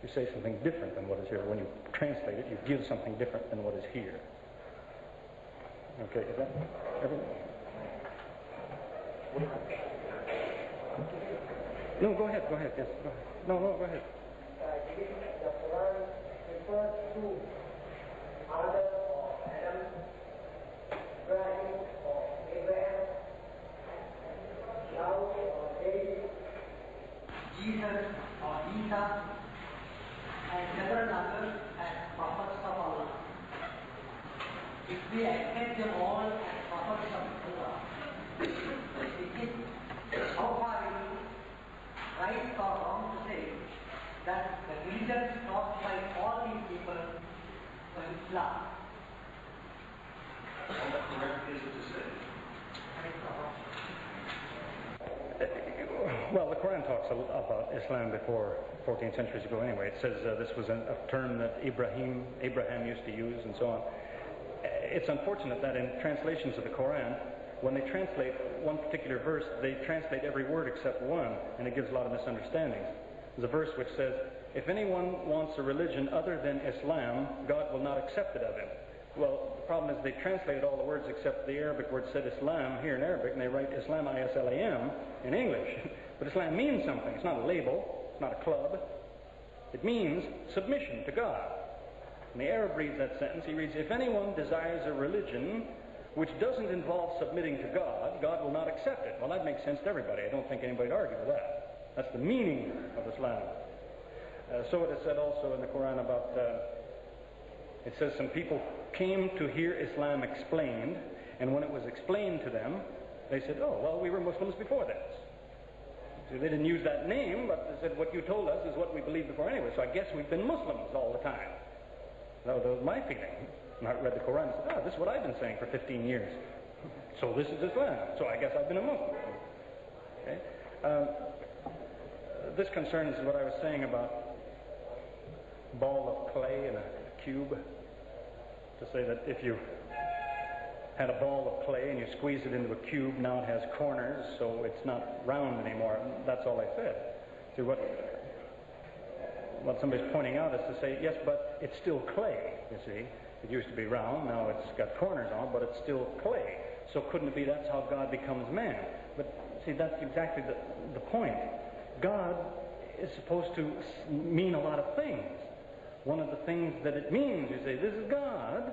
You say something different than what is here. When you translate it, you give something different than what is here. Okay, is that everything? No, go ahead, yes. Go ahead. No, go ahead. The Quran refers to Adam or Adam, Ibrahim or Abraham, Daud or David, Jesus or Isa, and several others as prophets of Allah. If we accept them all as prophets of Allah, how far is it right or wrong to say that the religions taught by all these people were Islam? How correct is it to say? Well, the Quran talks about Islam before 14 centuries ago anyway. It says this was a term that Abraham used to use and so on. It's unfortunate that in translations of the Quran, when they translate one particular verse, they translate every word except one, and it gives a lot of misunderstandings. There's a verse which says, if anyone wants a religion other than Islam, God will not accept it of him. Well, the problem is they translated all the words except the Arabic word said Islam here in Arabic, and they write Islam, I-S-L-A-M, in English. But Islam means something. It's not a label. It's not a club. It means submission to God. And the Arab reads that sentence. He reads, if anyone desires a religion which doesn't involve submitting to God, God will not accept it. Well, that makes sense to everybody. I don't think anybody would argue with that. That's the meaning of Islam. So it is said also in the Quran about, it says some people came to hear Islam explained, and when it was explained to them, they said, oh, well, we were Muslims before this. So they didn't use that name, but they said, what you told us is what we believed before anyway, so I guess we've been Muslims all the time. That was my feeling. And I read the Quran and said, oh, this is what I've been saying for 15 years. So this is Islam. So I guess I've been a Muslim. Okay? This concerns what I was saying about ball of clay and a cube. To say that if you had a ball of clay and you squeeze it into a cube, now it has corners, so it's not round anymore. That's all I said. See, what somebody's pointing out is to say, yes, but it's still clay, you see. It used to be round, now it's got corners on it, but it's still clay. So couldn't it be that's how God becomes man? But see, that's exactly the point. God is supposed to mean a lot of things. One of the things that it means, you say, this is God.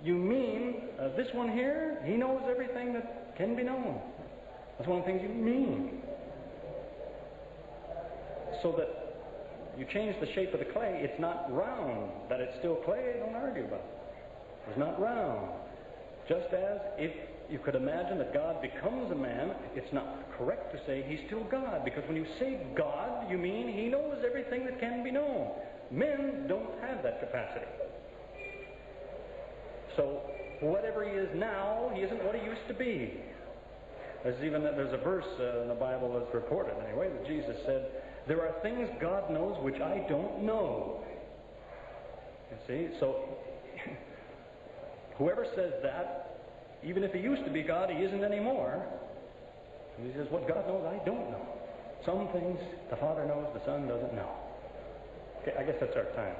You mean this one here, he knows everything that can be known. That's one of the things you mean. So that you change the shape of the clay, it's not round. That it's still clay, don't argue about it. It's not round. Just as if you could imagine that God becomes a man, it's not correct to say he's still God. Because when you say God, you mean he knows everything that can be known. Men don't have that capacity. So, whatever he is now, he isn't what he used to be. There's a verse in the Bible that's reported anyway, that Jesus said, there are things God knows which I don't know. You see, so whoever says that, even if he used to be God, he isn't anymore. He says, what God knows, I don't know. Some things the Father knows, the Son doesn't know. Okay, I guess that's our time.